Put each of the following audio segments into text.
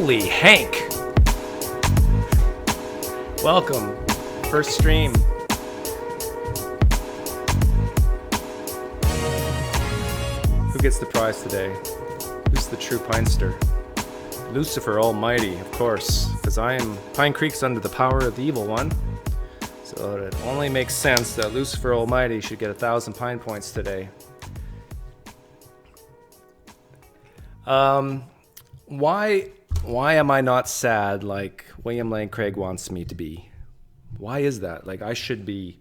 Holy Hank! Welcome. First stream. Who gets the prize today? Who's the true Pinester? Lucifer Almighty, of course, because I am PineCreek's under the power of the evil one. So it only makes sense that Lucifer Almighty should get 1,000 Pine points today. Why am I not sad like William Lane Craig wants me to be? Why is that? Like, I should be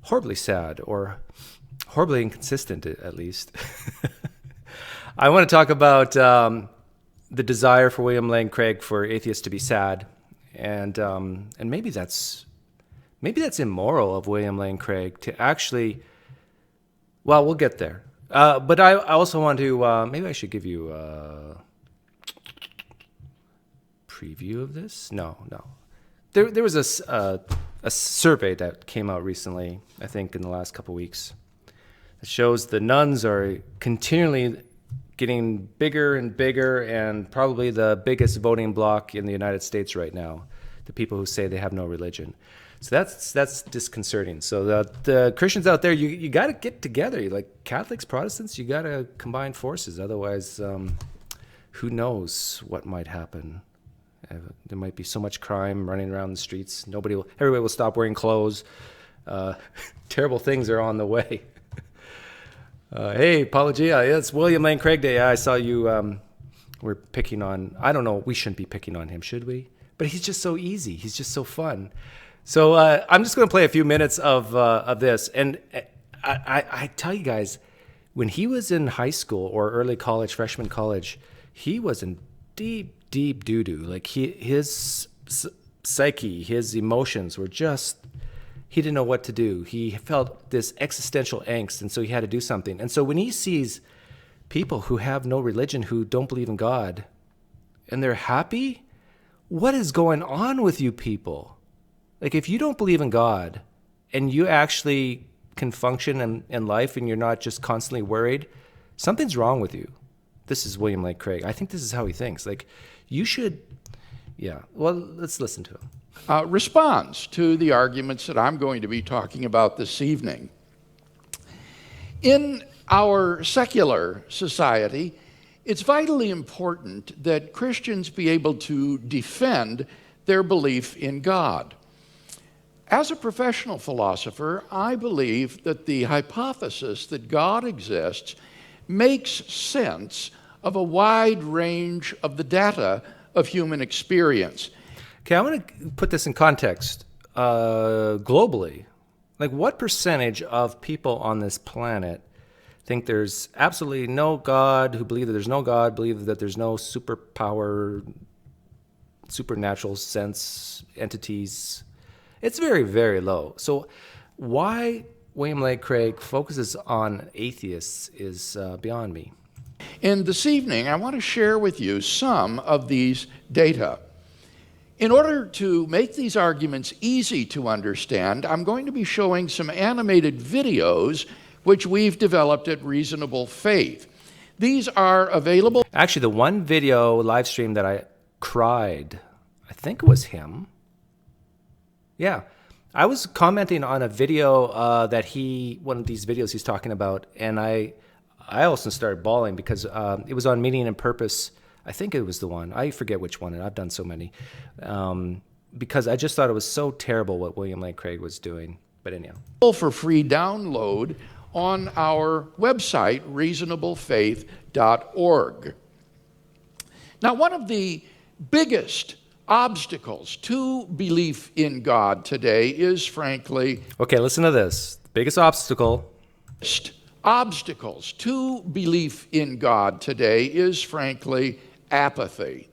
horribly sad, or horribly inconsistent at least. I want to talk about the desire for William Lane Craig for atheists to be sad, and maybe that's immoral of William Lane Craig to actually. Well, we'll get there. But I also want to, maybe I should give you a preview of this. No. There was a survey that came out recently, I think in the last couple weeks, that shows the nuns are continually getting bigger and bigger, and probably the biggest voting bloc in the United States right now, the people who say they have no religion. So that's disconcerting. So the Christians out there, you got to get together. Like Catholics, Protestants, you got to combine forces. Otherwise, who knows what might happen? There might be so much crime running around the streets. Everybody will stop wearing clothes. Terrible things are on the way. Hey, Apologia, it's William Lane Craig Day. I saw you were picking on. I don't know. We shouldn't be picking on him, should we? But he's just so easy. He's just so fun. So I'm just going to play a few minutes of this. And I tell you guys, when he was in high school or early college, freshman college, he was in deep doo-doo. Like his psyche, his emotions were just, he didn't know what to do. He felt this existential angst, and so he had to do something. And so when he sees people who have no religion, who don't believe in God, and they're happy, what is going on with you people? Like, if you don't believe in God and you actually can function in life and you're not just constantly worried, something's wrong with you. This is William Lane Craig. I think this is how he thinks. Like, you should, yeah. Well, let's listen to him. Responds to the arguments that I'm going to be talking about this evening. In our secular society, it's vitally important that Christians be able to defend their belief in God. As a professional philosopher, I believe that the hypothesis that God exists makes sense of a wide range of the data of human experience. Okay, I want to put this in context globally. Like, what percentage of people on this planet think there's absolutely no God, who believe that there's no God, believe that there's no superpower, supernatural sense entities? It's very, very low. So why William Lane Craig focuses on atheists is beyond me. And this evening, I want to share with you some of these data. In order to make these arguments easy to understand, I'm going to be showing some animated videos which we've developed at Reasonable Faith. These are available. Actually, the one video live stream that I cried, I think it was him. Yeah, I was commenting on a video one of these videos he's talking about, and I also started bawling because it was on Meaning and Purpose. I think it was the one. I forget which one, and I've done so many. Because I just thought it was so terrible what William Lane Craig was doing. But anyhow. For free download on our website, reasonablefaith.org. Now, one of the biggest obstacles to belief in God today is, frankly... Okay, listen to this. The biggest obstacles to belief in God today is, frankly, apathy.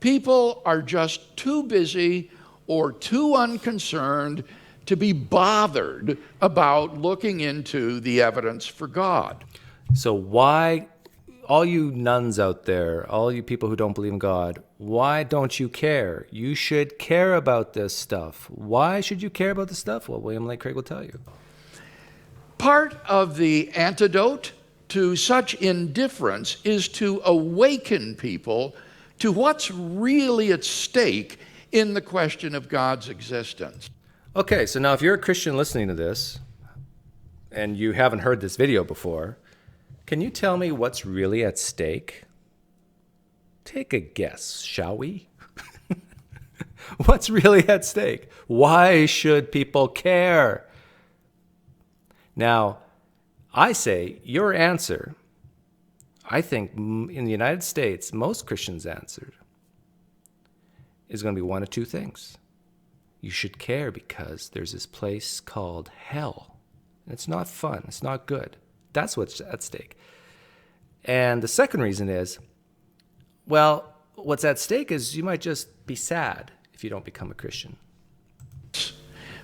People are just too busy or too unconcerned to be bothered about looking into the evidence for God. So why, all you nuns out there, all you people who don't believe in God, why don't you care? You should care about this stuff. Why should you care about this stuff? Well, William Lane Craig will tell you. Part of the antidote to such indifference is to awaken people to what's really at stake in the question of God's existence. Okay, so now if you're a Christian listening to this, and you haven't heard this video before, can you tell me what's really at stake? Take a guess, shall we? What's really at stake? Why should people care? Now, I say your answer, I think in the United States, most Christians' answer is going to be one of two things. You should care because there's this place called hell. It's not fun. It's not good. That's what's at stake. And the second reason is, well, what's at stake is you might just be sad if you don't become a Christian.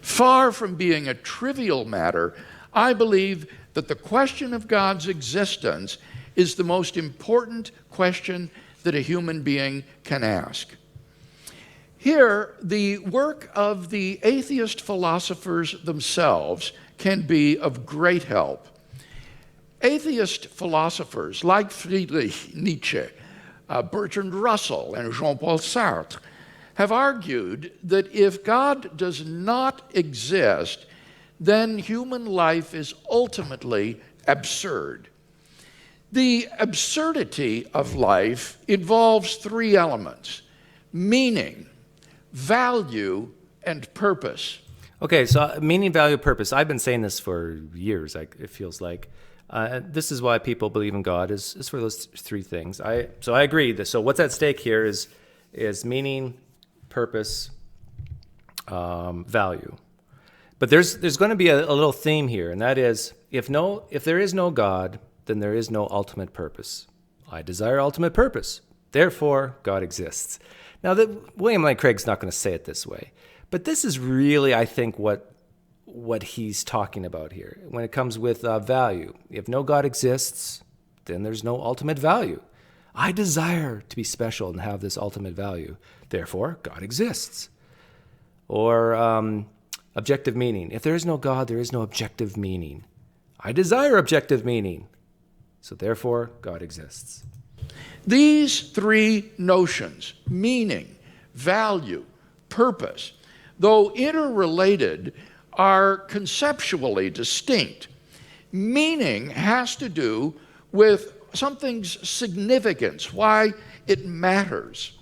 Far from being a trivial matter, I believe that the question of God's existence is the most important question that a human being can ask. Here, the work of the atheist philosophers themselves can be of great help. Atheist philosophers like Friedrich Nietzsche, Bertrand Russell, and Jean-Paul Sartre have argued that if God does not exist, then human life is ultimately absurd. The absurdity of life involves three elements: meaning, value, and purpose. Okay, so meaning, value, purpose. I've been saying this for years, it feels like. This is why people believe in God, is for those three things. So I agree. So what's at stake here is meaning, purpose, value. But there's going to be a little theme here, and that is, if there is no God, then there is no ultimate purpose. I desire ultimate purpose. Therefore, God exists. Now, William Lane Craig's not going to say it this way, but this is really, I think, what he's talking about here when it comes with value. If no God exists, then there's no ultimate value. I desire to be special and have this ultimate value. Therefore, God exists. Or objective meaning. If there is no God, there is no objective meaning. I desire objective meaning. So therefore, God exists. These three notions, meaning, value, purpose, though interrelated, are conceptually distinct. Meaning has to do with something's significance, why it matters.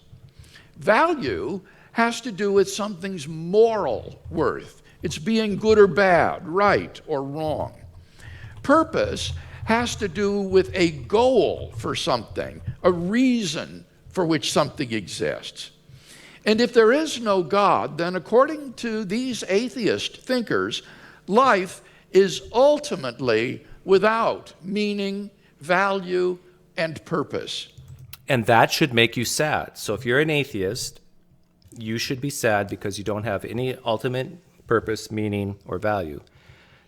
Value has to do with something's moral worth. It's being good or bad, right or wrong. Purpose has to do with a goal for something, a reason for which something exists. And if there is no God, then according to these atheist thinkers, life is ultimately without meaning, value, and purpose. And that should make you sad. So if you're an atheist, you should be sad because you don't have any ultimate purpose, meaning, or value.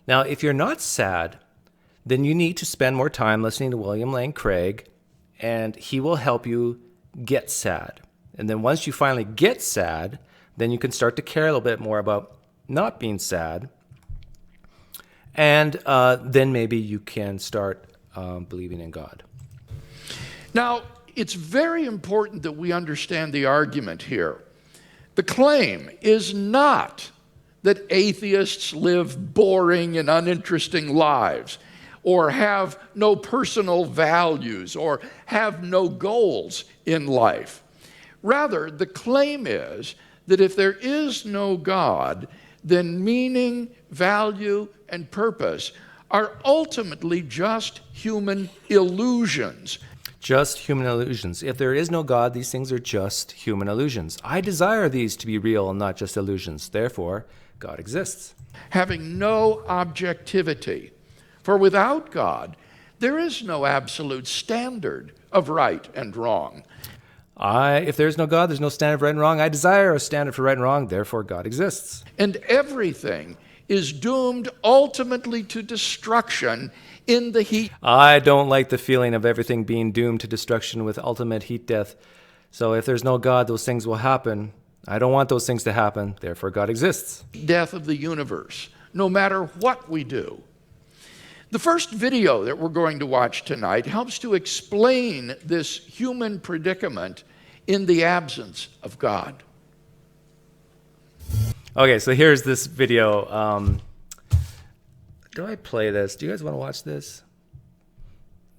Now, if you're not sad, then you need to spend more time listening to William Lane Craig, and he will help you get sad. And then once you finally get sad, then you can start to care a little bit more about not being sad. And then maybe you can start believing in God. Now, it's very important that we understand the argument here. The claim is not that atheists live boring and uninteresting lives, or have no personal values, or have no goals in life. Rather, the claim is that if there is no God, then meaning, value, and purpose are ultimately just human illusions. Just human illusions. If there is no God, these things are just human illusions. I desire these to be real and not just illusions. Therefore, God exists. Having no objectivity. For without God, there is no absolute standard of right and wrong. If there's no God, there's no standard for right and wrong. I desire a standard for right and wrong. Therefore, God exists. And everything is doomed ultimately to destruction in the heat. I don't like the feeling of everything being doomed to destruction with ultimate heat death. So if there's no God, those things will happen. I don't want those things to happen. Therefore, God exists. Death of the universe, no matter what we do. The first video that we're going to watch tonight helps to explain this human predicament in the absence of God. Okay, so here's this video. Do I play this? Do you guys want to watch this?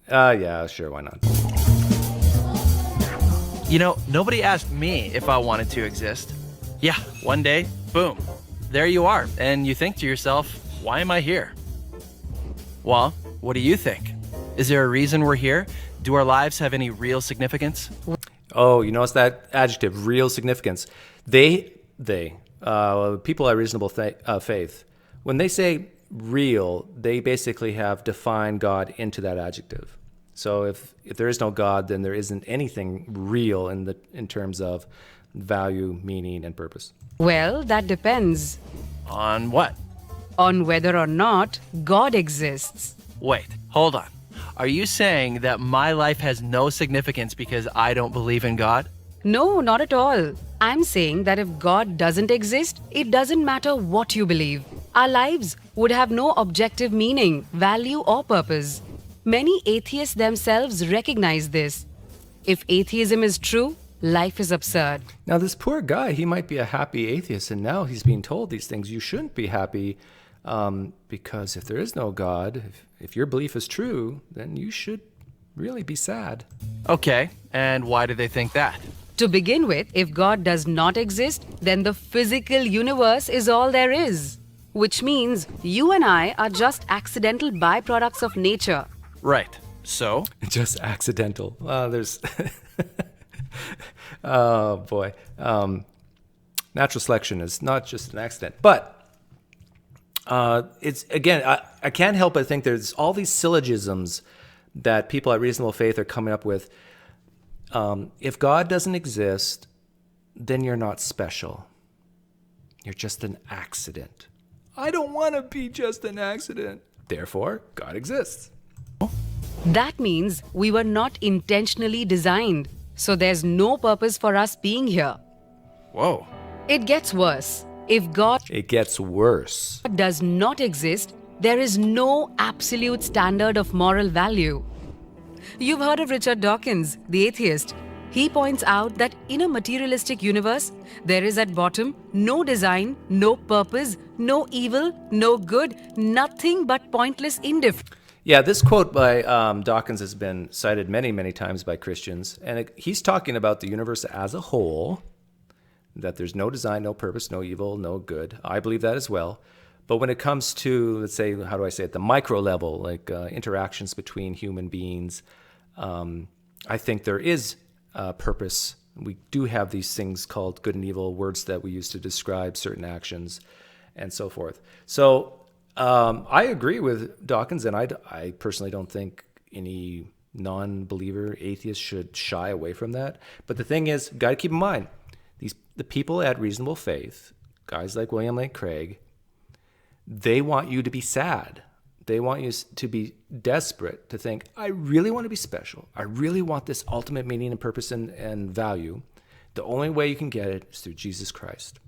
Yeah, sure, why not? You know, nobody asked me if I wanted to exist. Yeah, one day, boom, there you are. And you think to yourself, why am I here? Well, what do you think? Is there a reason we're here? Do our lives have any real significance? Oh, you notice that adjective, real significance. People at reasonable faith, when they say real, they basically have defined God into that adjective. So if there is no God, then there isn't anything real in terms of value, meaning, and purpose. Well, that depends On what? on whether or not God exists. Wait, hold on. Are you saying that my life has no significance because I don't believe in God? No, not at all. I'm saying that if God doesn't exist, it doesn't matter what you believe. Our lives would have no objective meaning, value, or purpose. Many atheists themselves recognize this. If atheism is true, life is absurd. Now, this poor guy, he might be a happy atheist, and now he's being told these things. You shouldn't be happy because if there is no God, if your belief is true, then you should really be sad. Okay, and why do they think that? To begin with, if God does not exist, then the physical universe is all there is. Which means you and I are just accidental byproducts of nature. Right. So? Just accidental. There's... Oh, boy. Natural selection is not just an accident. But it's, again, I can't help but think there's all these syllogisms that people at reasonable faith are coming up with. If God doesn't exist, then you're not special. You're just an accident. I don't want to be just an accident. Therefore, God exists. That means we were not intentionally designed, so there's no purpose for us being here. Whoa. It gets worse. If God It gets worse. does not exist, there is no absolute standard of moral value. You've heard of Richard Dawkins, the atheist. He points out that in a materialistic universe, there is at bottom no design, no purpose, no evil, no good, nothing but pointless indifference. Yeah, this quote by Dawkins has been cited many, many times by Christians. And he's talking about the universe as a whole, that there's no design, no purpose, no evil, no good. I believe that as well. But when it comes to, let's say, how do I say it, the micro level, like interactions between human beings, I think there is purpose. We do have these things called good and evil, words that we use to describe certain actions and so forth. So I agree with Dawkins, and I personally don't think any non-believer atheist should shy away from that. But the thing is, got to keep in mind, the people at reasonable faith, guys like William Lane Craig, they want you to be sad. They want you to be desperate, to think, I really want to be special. I really want this ultimate meaning and purpose and value. The only way you can get it is through Jesus Christ.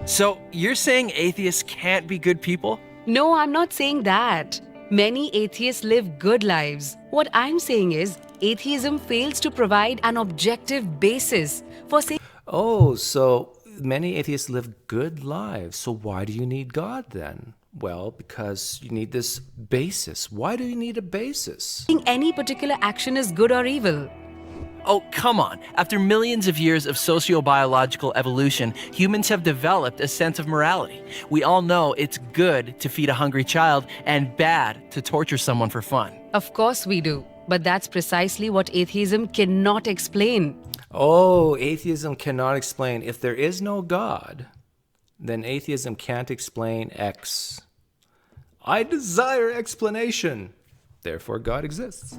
So you're saying atheists can't be good people? No, I'm not saying that. Many atheists live good lives. What I'm saying is, atheism fails to provide an objective basis for saying. Oh, so many atheists live good lives. So why do you need God then? Well, because you need this basis. Why do you need a basis? Any particular action is good or evil. Oh, come on. After millions of years of sociobiological evolution, humans have developed a sense of morality. We all know it's good to feed a hungry child and bad to torture someone for fun. Of course we do. But that's precisely what atheism cannot explain. Oh, atheism cannot explain. If there is no God, then atheism can't explain X. I desire explanation. Therefore, God exists.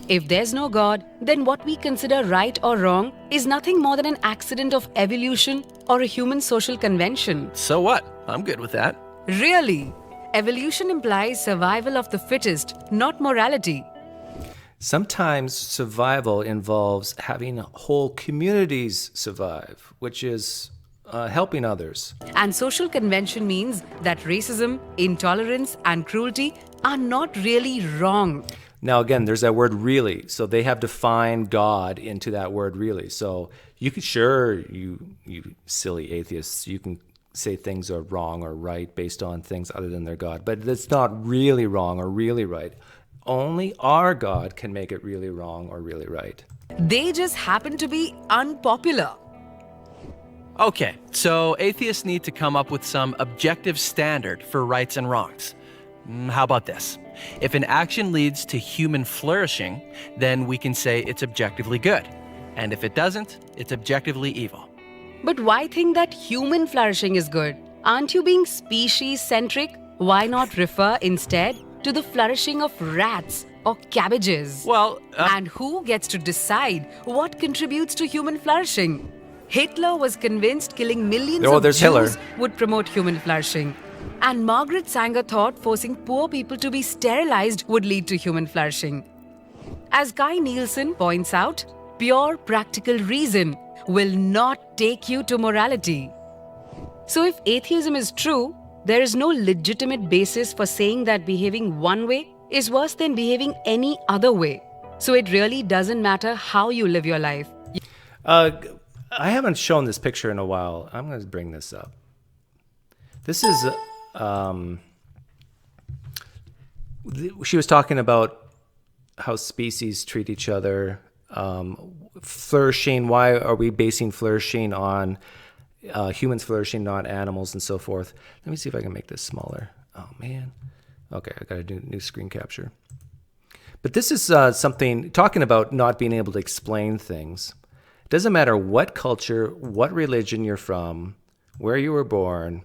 If there's no God, then what we consider right or wrong is nothing more than an accident of evolution or a human social convention. So what? I'm good with that. Really? Evolution implies survival of the fittest, not morality. Sometimes survival involves having whole communities survive, which is helping others. And social convention means that racism, intolerance, and cruelty are not really wrong. Now, again, there's that word really. So they have defined God into that word really. So you could, sure, you silly atheists, you can say things are wrong or right based on things other than their God. But it's not really wrong or really right. Only our God can make it really wrong or really right. They just happen to be unpopular. Okay, so atheists need to come up with some objective standard for rights and wrongs. How about this? If an action leads to human flourishing, then we can say it's objectively good. And if it doesn't, it's objectively evil. But why think that human flourishing is good? Aren't you being species-centric? Why not refer instead to the flourishing of rats or cabbages? Well, And who gets to decide what contributes to human flourishing? Hitler was convinced killing millions of there's Jews Hitler. would promote human flourishing. And Margaret Sanger thought forcing poor people to be sterilized would lead to human flourishing. As Kai Nielsen points out, pure practical reason will not take you to morality. So if atheism is true, there is no legitimate basis for saying that behaving one way is worse than behaving any other way. So it really doesn't matter how you live your life. I haven't shown this picture in a while. I'm going to bring this up. This is, she was talking about how species treat each other, flourishing. Why are we basing flourishing on humans flourishing, not animals, and so forth? Let me see if I can make this smaller. Oh, man. Okay, I got to do new screen capture. But this is something, talking about not being able to explain things. It doesn't matter what culture, what religion you're from, where you were born.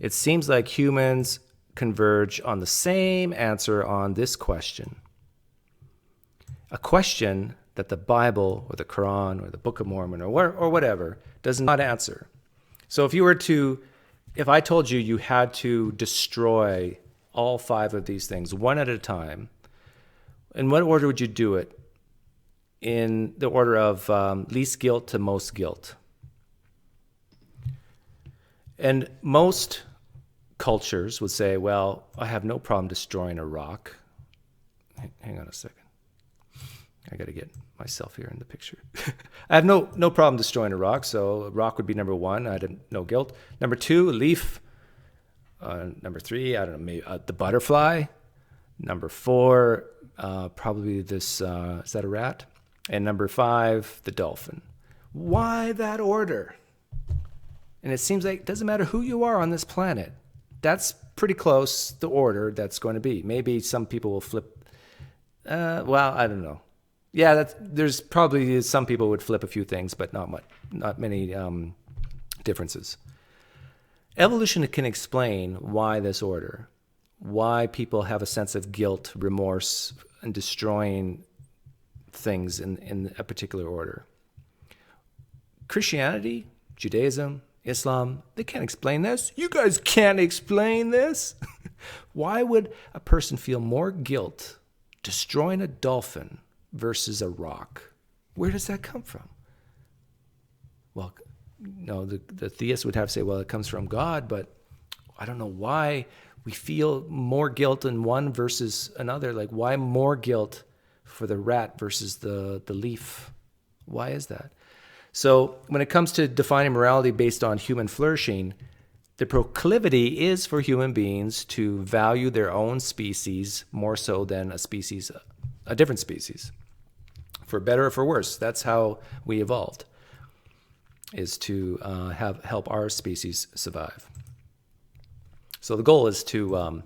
It seems like humans converge on the same answer on this question. A question that the Bible or the Quran or the Book of Mormon or whatever does not answer. So if I told you you had to destroy all 5 of these things one at a time, in what order would you do it? In the order of least guilt to most guilt. And most cultures would say, well, I have no problem destroying a rock. Hang on a second. I got to get myself here in the picture. I have no problem destroying a rock, so a rock would be number 1. I had no guilt. Number 2, a leaf. Number 3, I don't know, maybe the butterfly. Number 4, probably this, is that a rat? And number 5, the dolphin. Why that order? And it seems like it doesn't matter who you are on this planet. That's pretty close, the order that's going to be. Maybe some people will flip. Well, I don't know. Yeah, there's probably some people would flip a few things, but not many differences. Evolution can explain why this order, why people have a sense of guilt, remorse, and destroying things in a particular order. Christianity, Judaism, Islam, they can't explain this. You guys can't explain this. Why would a person feel more guilt destroying a dolphin versus a rock? Where does that come from? Well, no, the theist would have to say, well, it comes from God, but I don't know why we feel more guilt in one versus another. Like, why more guilt for the rat versus the leaf? Why is that? So when it comes to defining morality based on human flourishing, the proclivity is for human beings to value their own species more so than a different species. For better or for worse, that's how we evolved, is to help our species survive. So the goal is to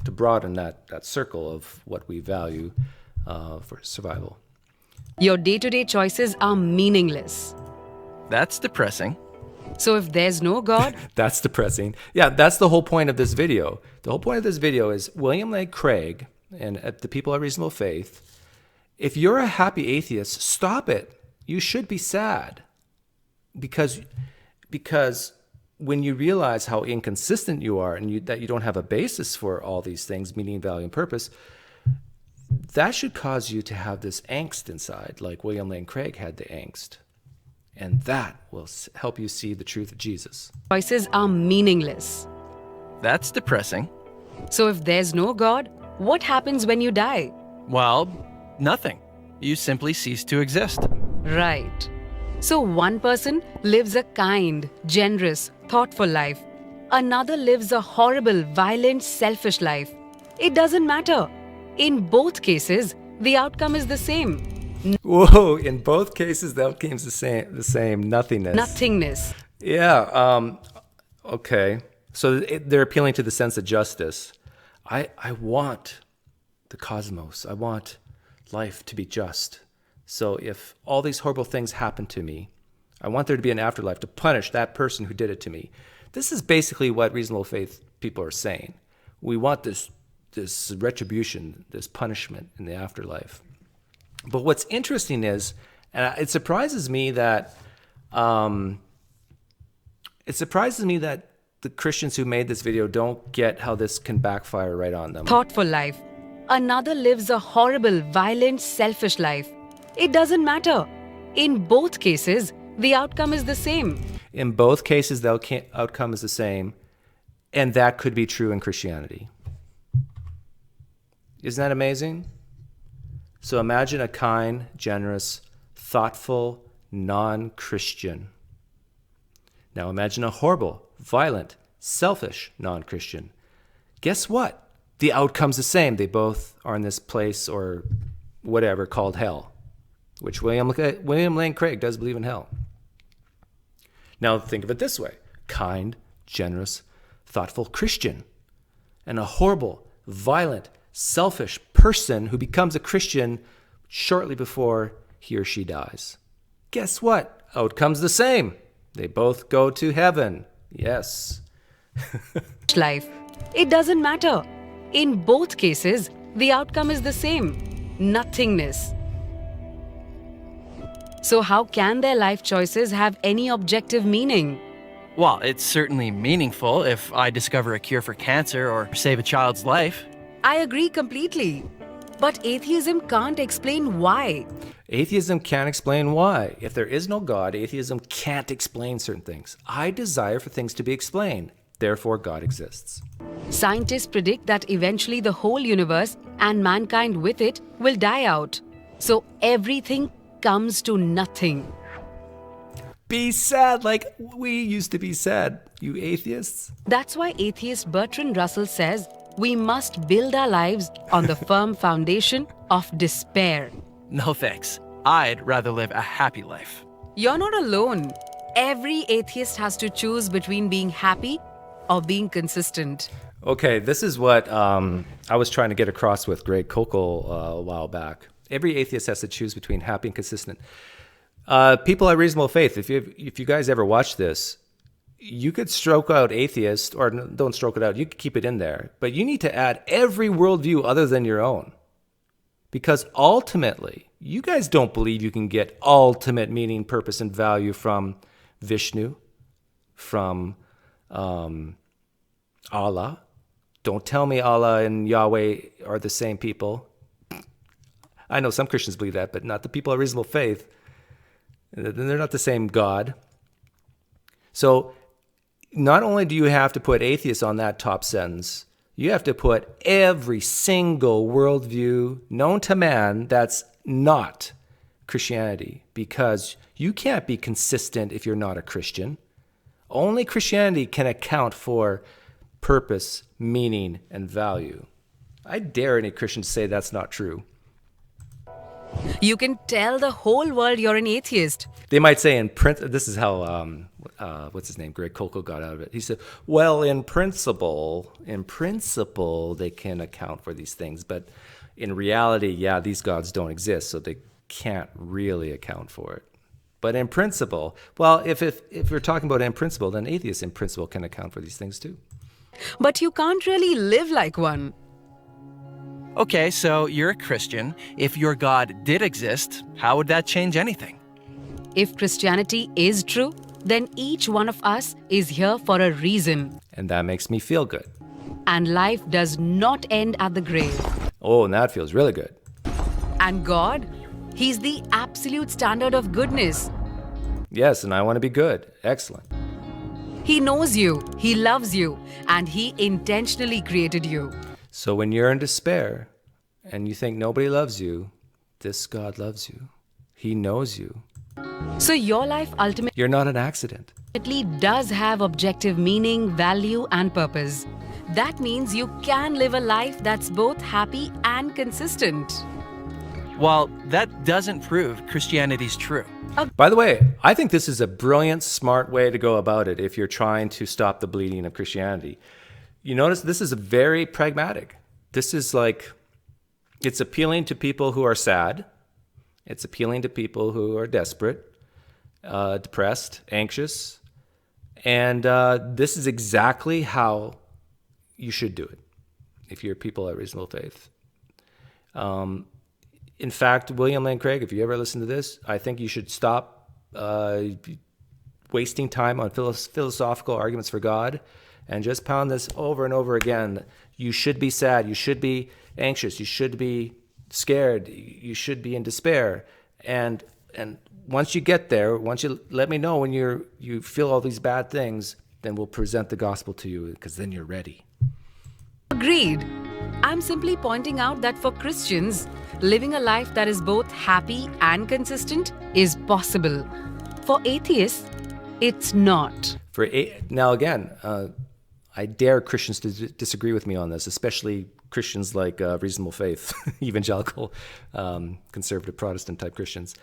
broaden that circle of what we value for survival. Your day-to-day choices are meaningless. That's depressing. So if there's no God, That's depressing. Yeah, that's the whole point of this video. The whole point of this video is William Lane Craig and the people of reasonable faith. If you're a happy atheist, stop it. You should be sad. Because when you realize how inconsistent you are and that you don't have a basis for all these things, meaning, value, and purpose, that should cause you to have this angst inside, like William Lane Craig had the angst. And that will help you see the truth of Jesus. choices are meaningless. That's depressing. So if there's no God, what happens when you die? Well, nothing. You simply cease to exist. Right. So one person lives a kind, generous, thoughtful life. Another lives a horrible, violent, selfish life. It doesn't matter. In both cases, the outcome is the same. Whoa! In both cases, the outcome's the same. Nothingness. Nothingness. Yeah. Okay. So they're appealing to the sense of justice. I want the cosmos. I want life to be just. So if all these horrible things happen to me, I want there to be an afterlife to punish that person who did it to me. This is basically what reasonable faith people are saying. We want this retribution, this punishment in the afterlife. But what's interesting is, and it surprises me that the Christians who made this video don't get how this can backfire right on them. Thoughtful life. Another lives a horrible, violent, selfish life. It doesn't matter. In both cases, the outcome is the same. In both cases, the outcome is the same, and that could be true in Christianity. Isn't that amazing? So imagine a kind, generous, thoughtful, non-Christian. Now imagine a horrible, violent, selfish non-Christian. Guess what? The outcome's the same. They both are in this place or whatever called hell, which William Lane Craig does believe in hell. Now think of it this way. Kind, generous, thoughtful Christian and a horrible, violent, selfish person who becomes a Christian shortly before he or she dies. Guess what? Outcome's the same. They both go to heaven. Yes. Life. It doesn't matter. In both cases, the outcome is the same. Nothingness. So how can their life choices have any objective meaning? Well, it's certainly meaningful if I discover a cure for cancer or save a child's life. I agree completely. But atheism can't explain why. Atheism can't explain why. If there is no God, atheism can't explain certain things. I desire for things to be explained. Therefore, God exists. Scientists predict that eventually the whole universe and mankind with it will die out. So everything comes to nothing. Be sad like we used to be sad, you atheists. That's why atheist Bertrand Russell says we must build our lives on the firm foundation of despair. No thanks. I'd rather live a happy life. You're not alone. Every atheist has to choose between being happy or being consistent. Okay, this is what I was trying to get across with Greg Kokel a while back. Every atheist has to choose between happy and consistent. People of reasonable faith, if you guys ever watch this, you could stroke out atheist, or don't stroke it out, you could keep it in there. But you need to add every worldview other than your own. Because ultimately, you guys don't believe you can get ultimate meaning, purpose, and value from Vishnu, from Allah. Don't tell me Allah and Yahweh are the same people. I know some Christians believe that, but not the people of reasonable faith. They're not the same God. So not only do you have to put atheists on that top sentence, you have to put every single worldview known to man that's not Christianity, because you can't be consistent if you're not a Christian. Only Christianity can account for purpose, meaning, and value. I dare any Christian to say that's not true. You can tell the whole world you're an atheist. They might say this is how, what's his name, Greg Kokel got out of it. He said, well, in principle, they can account for these things. But in reality, yeah, these gods don't exist, so they can't really account for it. But in principle, well, if we're talking about in principle, then atheists in principle can account for these things too. But you can't really live like one. Okay, so you're a Christian. If your God did exist, how would that change anything? If Christianity is true, then each one of us is here for a reason. And that makes me feel good. And life does not end at the grave. Oh, and that feels really good. And God, He's the absolute standard of goodness. Yes, and I want to be good. Excellent. He knows you, He loves you, and He intentionally created you. So when you're in despair and you think nobody loves you, this God loves you. He knows you. So your life ultimately You're not an accident. does have objective meaning, value, and purpose. That means you can live a life that's both happy and consistent. While that doesn't prove Christianity's true. By the way, I think this is a brilliant, smart way to go about it if you're trying to stop the bleeding of Christianity. You notice this is very pragmatic. This is like, it's appealing to people who are sad. It's appealing to people who are desperate, depressed, anxious. And this is exactly how you should do it if you're people at reasonable faith. In fact, William Lane Craig, if you ever listen to this, I think you should stop wasting time on philosophical arguments for God and just pound this over and over again. You should be sad. You should be anxious. You should be scared. You should be in despair. And once you get there, once you let me know when you feel all these bad things, then we'll present the gospel to you, because then you're ready. Agreed. I'm simply pointing out that for Christians, living a life that is both happy and consistent is possible. For atheists, it's not. Now again, I dare Christians to disagree with me on this, especially Christians like reasonable faith, evangelical, conservative Protestant type Christians.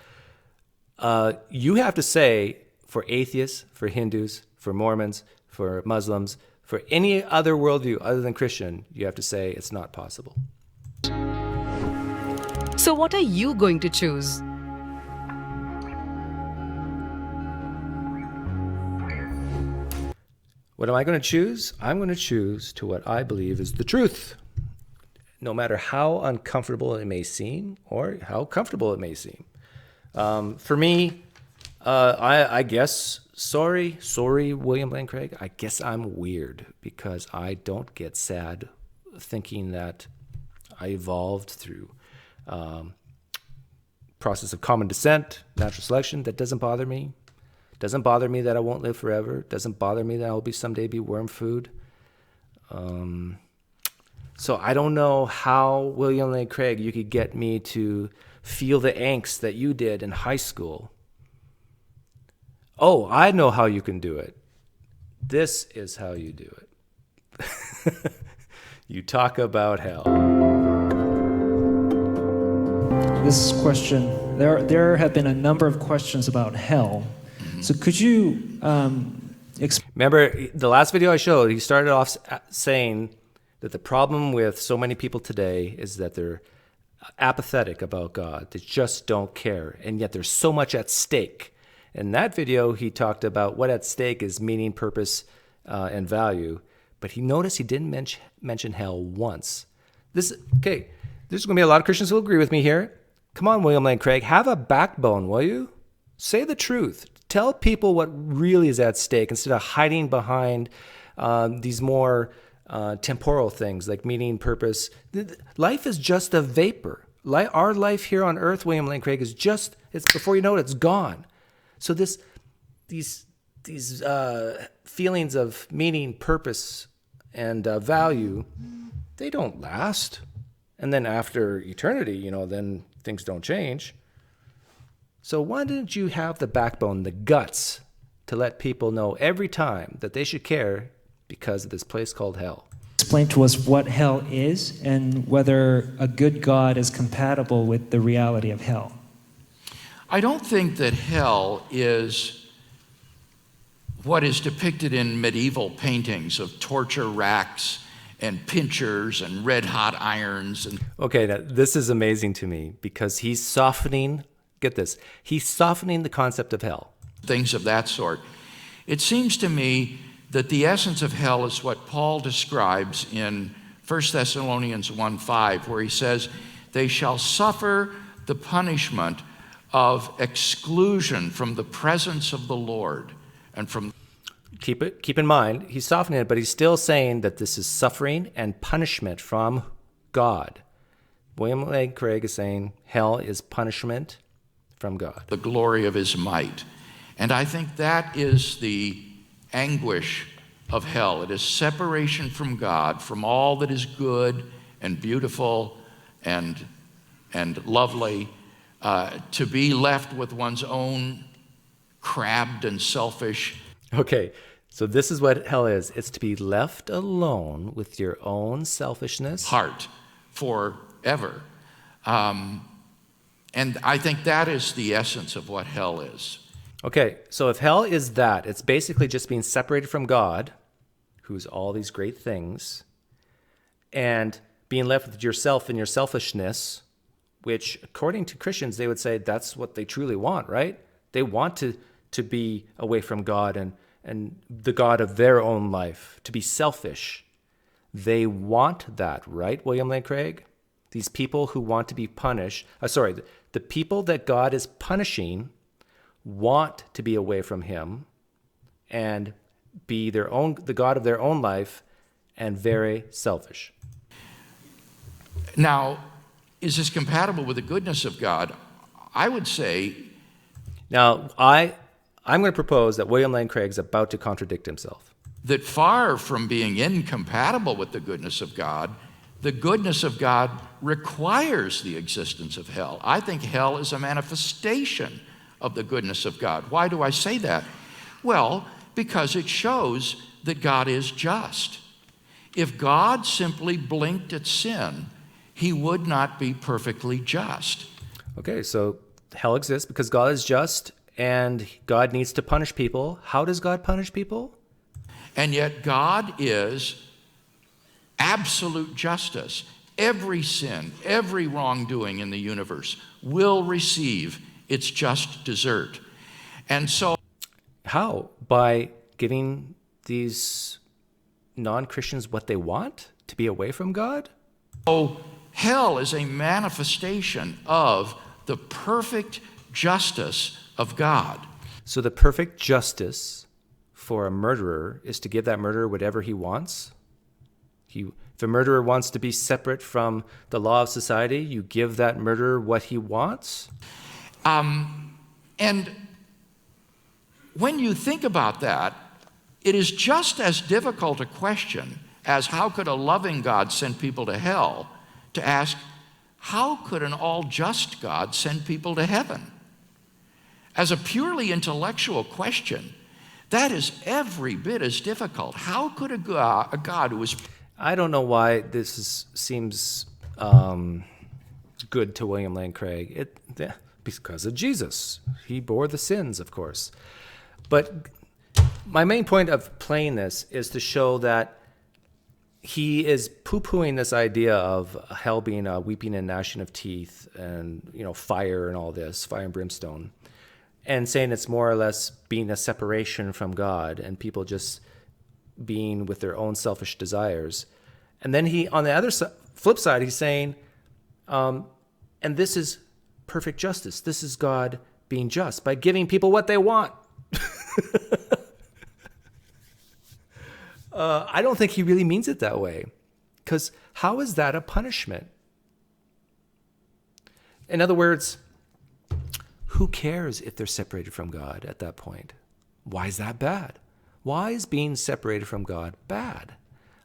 You have to say, for atheists, for Hindus, for Mormons, for Muslims, for any other worldview other than Christian, you have to say it's not possible. So what are you going to choose? What am I going to choose? I'm going to choose to what I believe is the truth, no matter how uncomfortable it may seem or how comfortable it may seem. For me, I guess, sorry, William Lane Craig, I guess I'm weird because I don't get sad thinking that I evolved through process of common descent, natural selection. That doesn't bother me. Doesn't bother me that I won't live forever. Doesn't bother me that I'll someday be worm food. So I don't know how, William Lane Craig, you could get me to feel the angst that you did in high school. Oh, I know how you can do it. This is how you do it. You talk about hell. This question, there have been a number of questions about hell. So could you Remember, the last video I showed, he started off saying that the problem with so many people today is that they're apathetic about God. They just don't care. And yet there's so much at stake. In that video, he talked about what at stake is meaning, purpose, and value. But he noticed he didn't mention hell once. There's going to be a lot of Christians who will agree with me here. Come on, William Lane Craig, have a backbone, will you? Say the truth. Tell people what really is at stake instead of hiding behind these more temporal things like meaning, purpose. Life is just a vapor. Our life here on earth, William Lane Craig, is just, it's before you know it, it's gone. So these feelings of meaning, purpose, and value, they don't last. And then after eternity, then things don't change. So why didn't you have the backbone, the guts, to let people know every time that they should care because of this place called hell? explain to us what hell is and whether a good God is compatible with the reality of hell? I don't think that hell is what is depicted in medieval paintings of torture racks and pincers and red-hot irons. Okay, now, this is amazing to me because he's softening, get this, he's softening the concept of hell. Things of that sort. It seems to me that the essence of hell is what Paul describes in 1 Thessalonians 1:5, where he says, they shall suffer the punishment of exclusion from the presence of the Lord and from... Keep in mind, he's softening it, but he's still saying that this is suffering and punishment from God. William Lane Craig is saying hell is punishment from God. The glory of his might. And I think that is the anguish of hell. It is separation from God, from all that is good and beautiful and lovely, to be left with one's own crabbed and selfish Okay, so this is what hell is. It's to be left alone with your own selfishness. heart forever. And I think that is the essence of what hell is. Okay, so if hell is that, it's basically just being separated from God, who's all these great things, and being left with yourself and your selfishness, which according to Christians, they would say that's what they truly want, right? They want to be away from God and the God of their own life, to be selfish. They want that, right, William Lane Craig? These people who want to be punished, the people that God is punishing want to be away from him and be the God of their own life and very selfish. Now, is this compatible with the goodness of God? I would say. Now, I'm going to propose that William Lane Craig's about to contradict himself. That far from being incompatible with the goodness of God requires the existence of hell. I think hell is a manifestation of the goodness of God. Why do I say that? Well, because it shows that God is just. If God simply blinked at sin, he would not be perfectly just. Okay, so hell exists because God is just and God needs to punish people. How does God punish people? And yet God is absolute justice. Every sin, every wrongdoing in the universe will receive its just desert. And so... How? By giving these non-Christians what they want? To be away from God? So hell is a manifestation of the perfect justice of God. So the perfect justice for a murderer is to give that murderer whatever he wants? If a murderer wants to be separate from the law of society, you give that murderer what he wants? And when you think about that, it is just as difficult a question as how could a loving God send people to hell, to ask, how could an all-just God send people to heaven? As a purely intellectual question, that is every bit as difficult. How could a God who is... I don't know why this seems good to William Lane Craig. Because of Jesus. He bore the sins, of course. But my main point of playing this is to show that he is poo-pooing this idea of hell being a weeping and gnashing of teeth and, fire and all this, fire and brimstone, and saying it's more or less being a separation from God and people just being with their own selfish desires. And then he, on the other flip side, he's saying, and this is perfect justice. This is God being just by giving people what they want. I don't think he really means it that way, because how is that a punishment? In other words, who cares if they're separated from God at that point? Why is that bad? Why is being separated from God bad?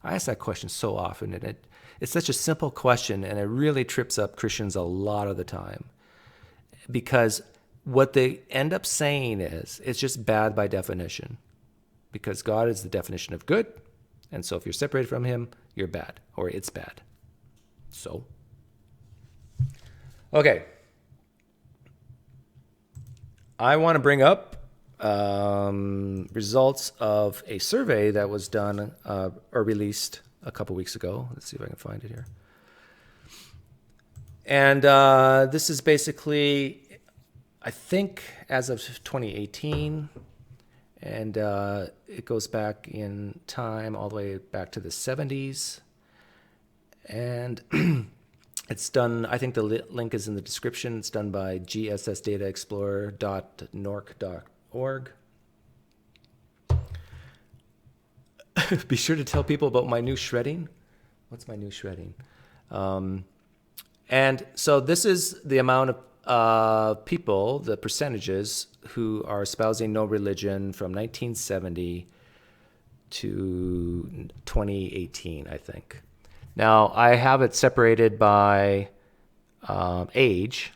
I ask that question so often, and it's such a simple question, and it really trips up Christians a lot of the time. Because what they end up saying is, it's just bad by definition. Because God is the definition of good, and so if you're separated from him, you're bad, or it's bad. So, okay. I want to bring up results of a survey that was done or released a couple weeks ago. Let's see if I can find it here. And this is basically, I think, as of 2018, and it goes back in time all the way back to the 70s. And it's done, I think the link is in the description. It's done by gssdataexplorer.norc.org. Be sure to tell people about my new shredding. What's my new shredding? And so this is the amount of people, the percentages, who are espousing no religion from 1970 to 2018, I think. Now, I have it separated by age.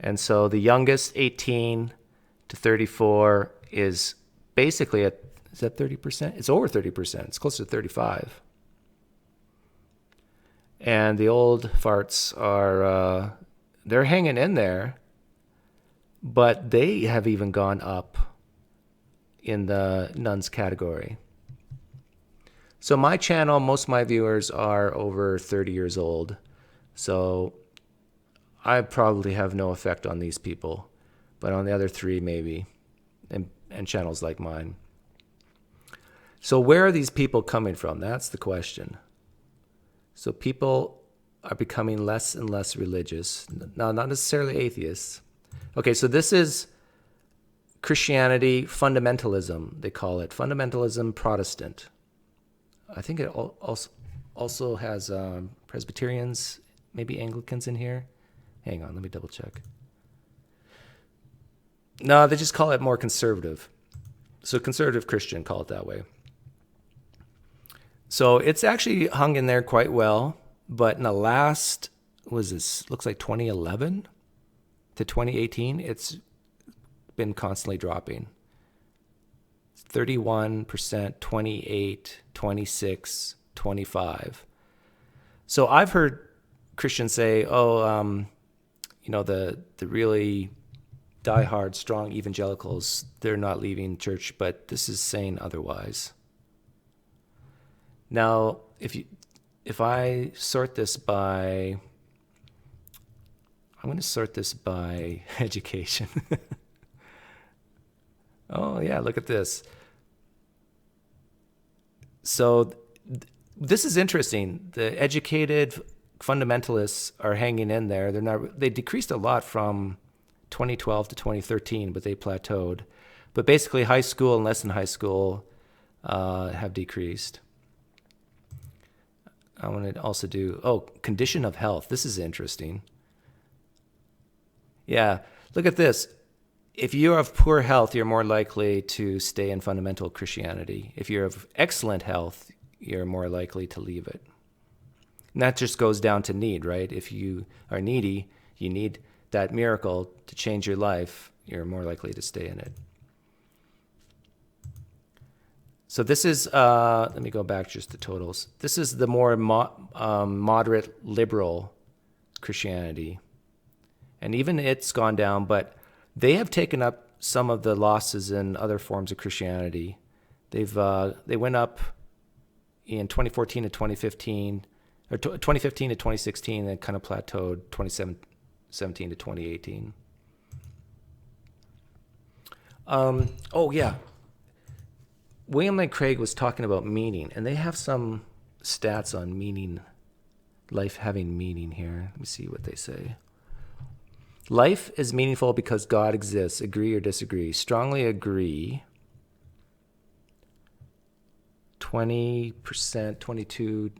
And so the youngest, 18 to 34, is basically at, is that 30%? It's over 30%. It's close to 35. And the old farts are, they're hanging in there, but they have even gone up in the nuns category. So my channel, most of my viewers are over 30 years old. So I probably have no effect on these people, but on the other three, maybe, and channels like mine. So where are these people coming from? That's the question. So people are becoming less and less religious. Now, not necessarily atheists. Okay, so this is Christianity fundamentalism, they call it. Fundamentalism Protestant. I think it also has Presbyterians, maybe Anglicans in here. Hang on, let me double check. No, they just call it more conservative. So conservative Christian, call it that way. So it's actually hung in there quite well, but in the last, looks like 2011 to 2018, it's been constantly dropping. 31%, 28, 26, 25. So I've heard Christians say, the really diehard, strong evangelicals, they're not leaving church, but this is saying otherwise. Now, if I sort this by, I'm going to sort this by education. Oh, yeah, look at this. So this is interesting. The educated fundamentalists are hanging in there. They decreased a lot from 2012 to 2013, but they plateaued. But basically, high school and less than high school have decreased. I want to also do, condition of health. This is interesting. Yeah, look at this. If you have poor health, you're more likely to stay in fundamental Christianity. If you're of excellent health, you're more likely to leave it. And that just goes down to need, right? If you are needy, you need that miracle to change your life, you're more likely to stay in it. So this is, let me go back just to totals. This is the more moderate liberal Christianity. And even it's gone down, but they have taken up some of the losses in other forms of Christianity. They went up in 2014 to 2015, or 2015 to 2016, and kind of plateaued 2017 to 2018. William Lane Craig was talking about meaning, and they have some stats on meaning, life having meaning here. Let me see what they say. Life is meaningful because God exists. Agree or disagree? Strongly agree. 20%, 22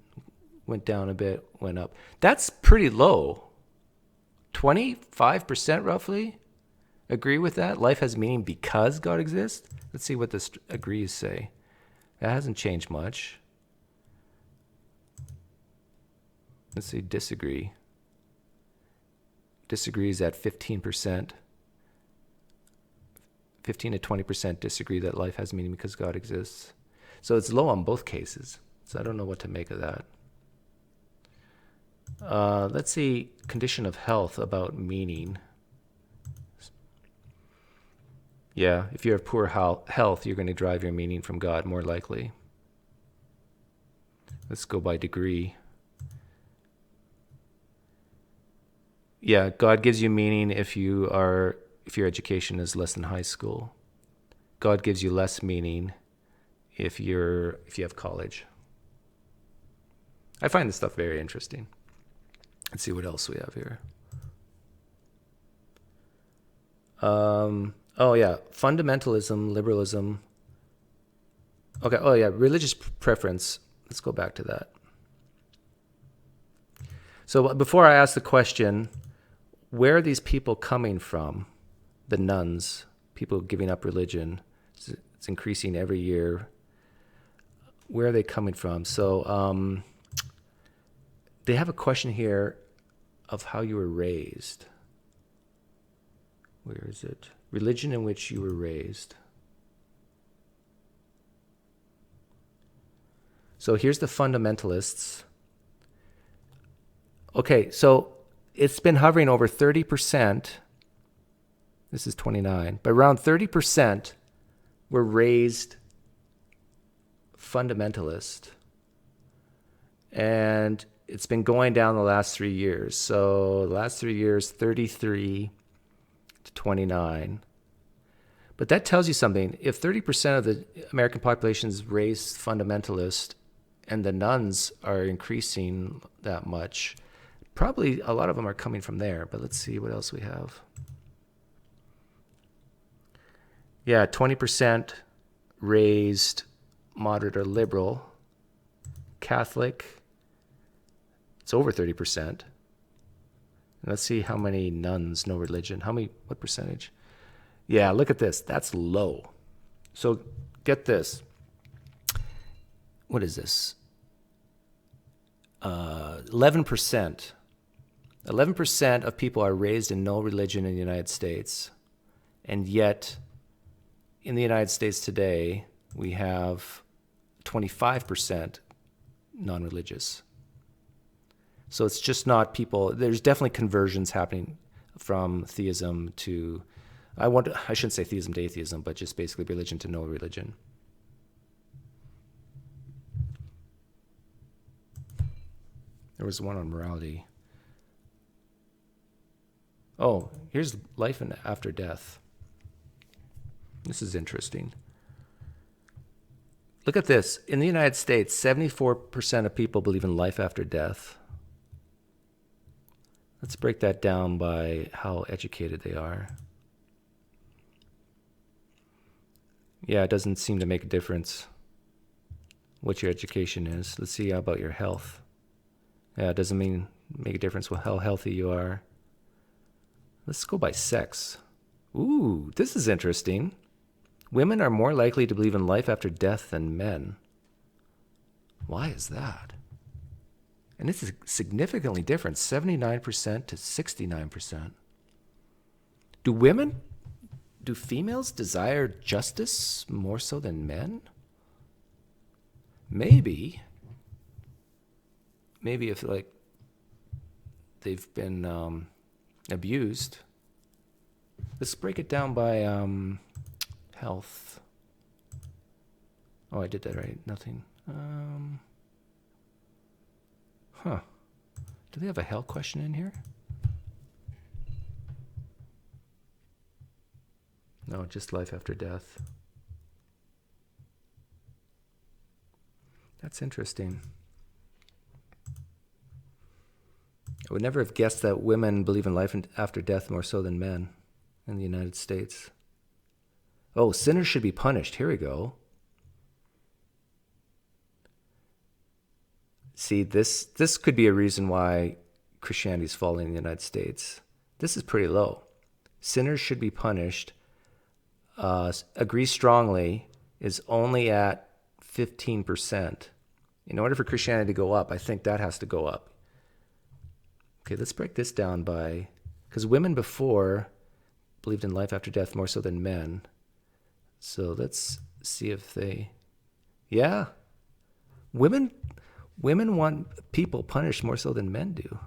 went down a bit, went up. That's pretty low. 25% roughly agree with that. Life has meaning because God exists. Let's see what the agrees say. That hasn't changed much. Let's see, disagree. Disagrees at 15%. 15 to 20% disagree that life has meaning because God exists. So it's low on both cases. So I don't know what to make of that. Let's see, condition of health about meaning. Yeah, if you have poor health, you're going to drive your meaning from God more likely. Let's go by degree. Yeah, God gives you meaning if your education is less than high school. God gives you less meaning if you have college. I find this stuff very interesting. Let's see what else we have here. Fundamentalism, liberalism. Okay, religious preference. Let's go back to that. So before I ask the question, where are these people coming from? The nuns, people giving up religion. It's increasing every year. Where are they coming from? So they have a question here of how you were raised. Where is it? Religion in which you were raised. So here's the fundamentalists. Okay, so it's been hovering over 30%. This is 29, but around 30% were raised fundamentalist. And it's been going down the last 3 years. So the last 3 years, 33 to 29. But that tells you something. If 30% of the American population is raised fundamentalist and the nuns are increasing that much, probably a lot of them are coming from there. But let's see what else we have. Yeah, 20% raised moderate or liberal. Catholic, it's over 30%. Let's see how many nuns, no religion. What percentage? Yeah, look at this. That's low. So get this. What is this? 11%. 11% of people are raised in no religion in the United States. And yet, in the United States today, we have 25% non-religious. So it's just not people. There's definitely conversions happening from theism to, I shouldn't say theism to atheism, but just basically religion to no religion. There was one on morality. Oh, here's life and after death. This is interesting. Look at this. In the United States, 74% of people believe in life after death. Let's break that down by how educated they are. Yeah, it doesn't seem to make a difference what your education is. Let's see how about your health. Yeah, it doesn't make a difference with how healthy you are. Let's go by sex. Ooh, this is interesting. Women are more likely to believe in life after death than men. Why is that? And this is significantly different, 79% to 69%. Do females desire justice more so than men? Maybe if they've been abused. Let's break it down by health. Oh, I did that right. Nothing. Do they have a health question in here? No, just life after death. That's interesting. I would never have guessed that women believe in life after death more so than men in the United States. Oh, sinners should be punished. Here we go. See, this could be a reason why Christianity is falling in the United States. This is pretty low. Sinners should be punished. Agree strongly is only at 15%. In order for Christianity to go up, I think that has to go up. Okay, let's break this down by, because women before believed in life after death more so than men. So let's see if yeah, women want people punished more so than men do.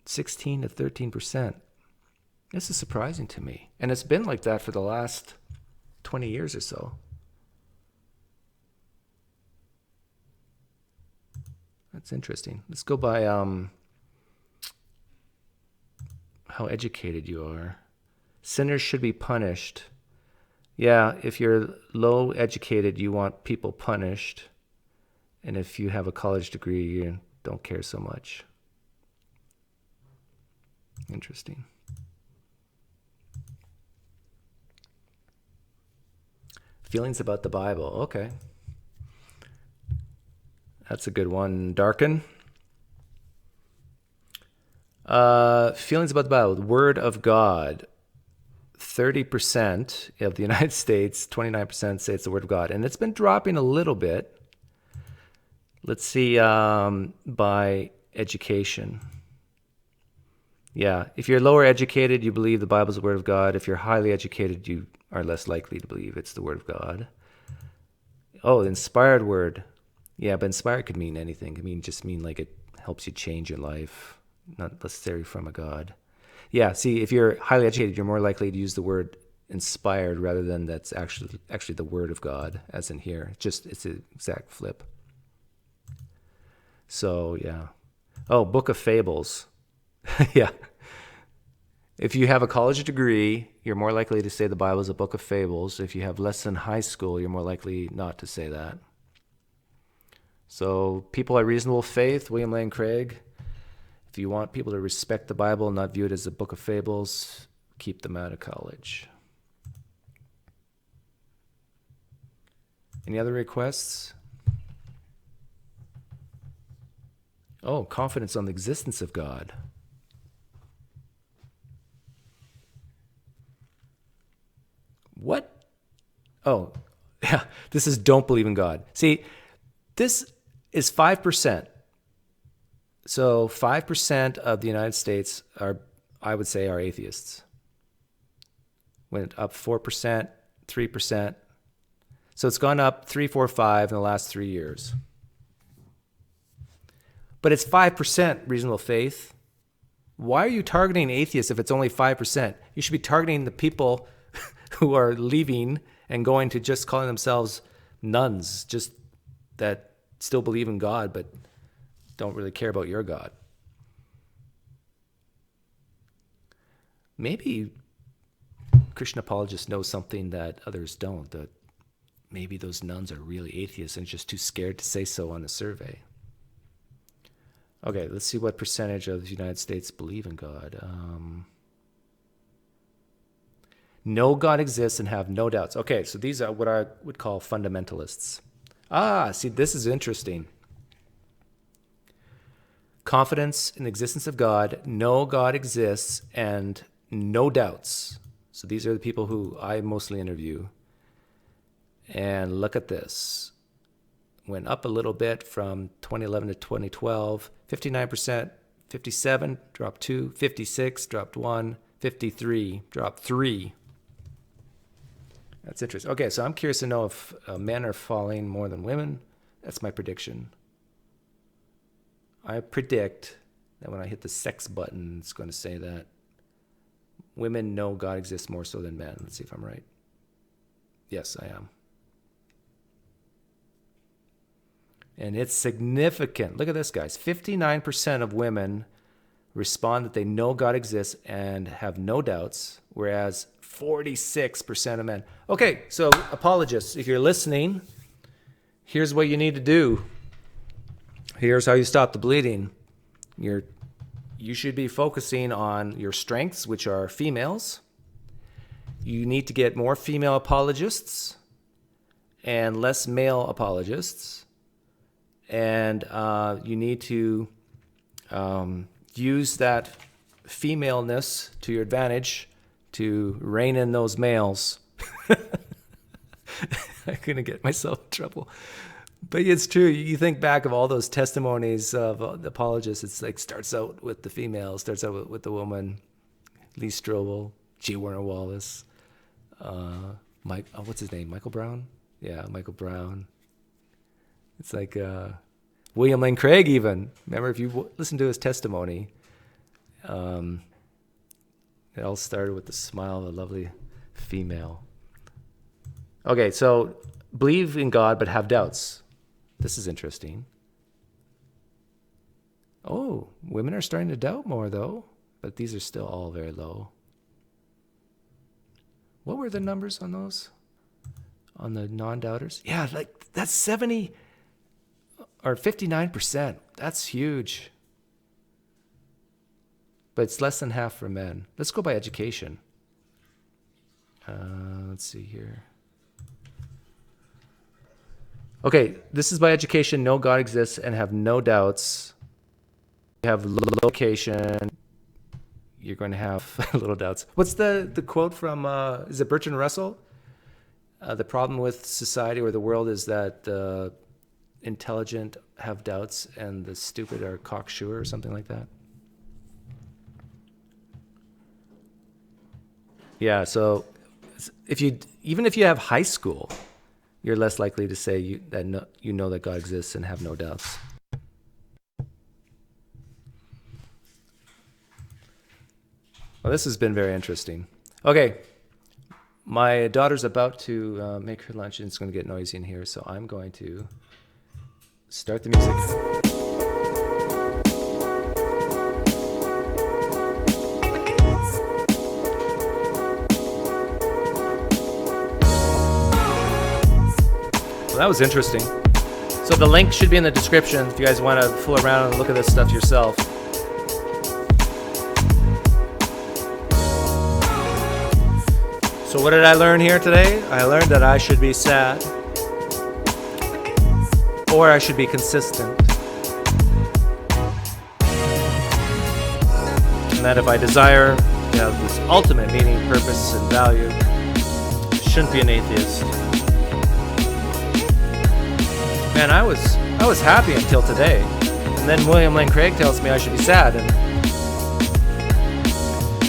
16 to 13%. This is surprising to me. And it's been like that for the last 20 years or so. That's interesting. Let's go by how educated you are. Sinners should be punished. Yeah, if you're low educated, you want people punished. And if you have a college degree, you don't care so much. Interesting. Feelings about the Bible. Okay. That's a good one. Darken. Feelings about the Bible. The Word of God. 30% of the United States, 29% say it's the Word of God. And it's been dropping a little bit. Let's see by education. Yeah, if you're lower educated, you believe the Bible's the Word of God. If you're highly educated, you are less likely to believe it's the Word of God. Oh, the inspired word. Yeah, but inspired could mean anything. It could just mean like it helps you change your life, not necessarily from a God. Yeah, see, if you're highly educated, you're more likely to use the word inspired rather than that's actually the Word of God, as in here. It's an exact flip. So, yeah. Oh, Book of Fables. Yeah. If you have a college degree, you're more likely to say the Bible is a book of fables. If you have less than high school, you're more likely not to say that. So, people at reasonable faith, William Lane Craig, if you want people to respect the Bible and not view it as a book of fables, keep them out of college. Any other requests? Oh, confidence on the existence of God. What? Oh, yeah, this is don't believe in God. See, this is 5%. So 5% of the United States I would say, are atheists. Went up 4%, 3%. So it's gone up 3, 4, 5 in the last 3 years. But it's 5% reasonable faith. Why are you targeting atheists if it's only 5%? You should be targeting the people who are leaving and going to just calling themselves nuns, just that still believe in God but don't really care about your God. Maybe Christian apologists know something that others don't, that maybe those nuns are really atheists and just too scared to say so on a survey. Okay, let's see what percentage of the United States believe in God. Know God exists and have no doubts. Okay, so these are what I would call fundamentalists. See, this is interesting. Confidence in the existence of God, know God exists, and no doubts. So these are the people who I mostly interview. And look at this. Went up a little bit from 2011 to 2012. 59%, 57, dropped 2, 56, dropped 1, 53, dropped 3. That's interesting. Okay, so I'm curious to know if men are falling more than women. That's my prediction. I predict that when I hit the sex button, it's going to say that women know God exists more so than men. Let's see if I'm right. Yes, I am. And it's significant. Look at this, guys. 59% of women respond that they know God exists and have no doubts, whereas 46% of men. Okay, so apologists, if you're listening, here's what you need to do. Here's how you stop the bleeding. You should be focusing on your strengths, which are females. You need to get more female apologists and less male apologists. And you need to use that femaleness to your advantage to rein in those males. I'm going to get myself in trouble. But it's true. You think back of all those testimonies of the apologists. It's like starts out with the female, starts out with the woman, Lee Strobel, G. Warner Wallace, what's his name? Michael Brown? Yeah, Michael Brown. It's like William Lane Craig even. Remember, if you listen to his testimony, it all started with the smile of a lovely female. Okay, so believe in God but have doubts. This is interesting. Oh, women are starting to doubt more, though, but these are still all very low. What were the numbers on those? On the non-doubters? Yeah, like that's 70 or 59%. That's huge. But it's less than half for men. Let's go by education. Let's see here. Okay, this is by education. Know God exists and have no doubts. You have location. You're going to have little doubts. What's the quote from, is it Bertrand Russell? The problem with society or the world is that the intelligent have doubts and the stupid are cocksure or something like that. Yeah, so even if you have high school, you're less likely to say you know that God exists and have no doubts. Well, this has been very interesting. Okay, my daughter's about to make her lunch, and it's going to get noisy in here, so I'm going to start the music. Well, that was interesting. So the link should be in the description if you guys want to fool around and look at this stuff yourself. So what did I learn here today? I learned that I should be sad, or I should be consistent. And that if I desire to have this ultimate meaning, purpose, and value, I shouldn't be an atheist. Man, I was happy until today. And then William Lane Craig tells me I should be sad. And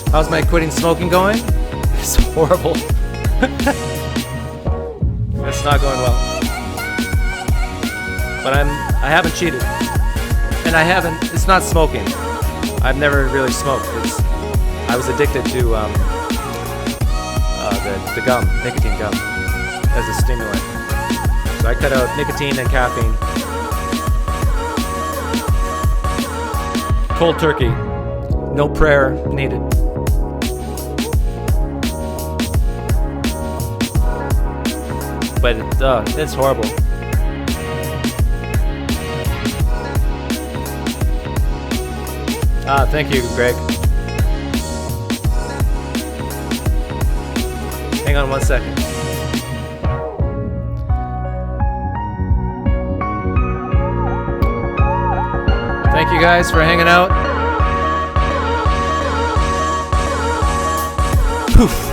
how's my quitting smoking going? It's horrible. It's not going well. But I haven't cheated. And it's not smoking. I've never really smoked. I was addicted to the gum, nicotine gum, as a stimulant. So I cut out nicotine and caffeine. Cold turkey. No prayer needed. But it's horrible. Thank you, Greg. Hang on 1 second. Thank you guys for hanging out. Poof.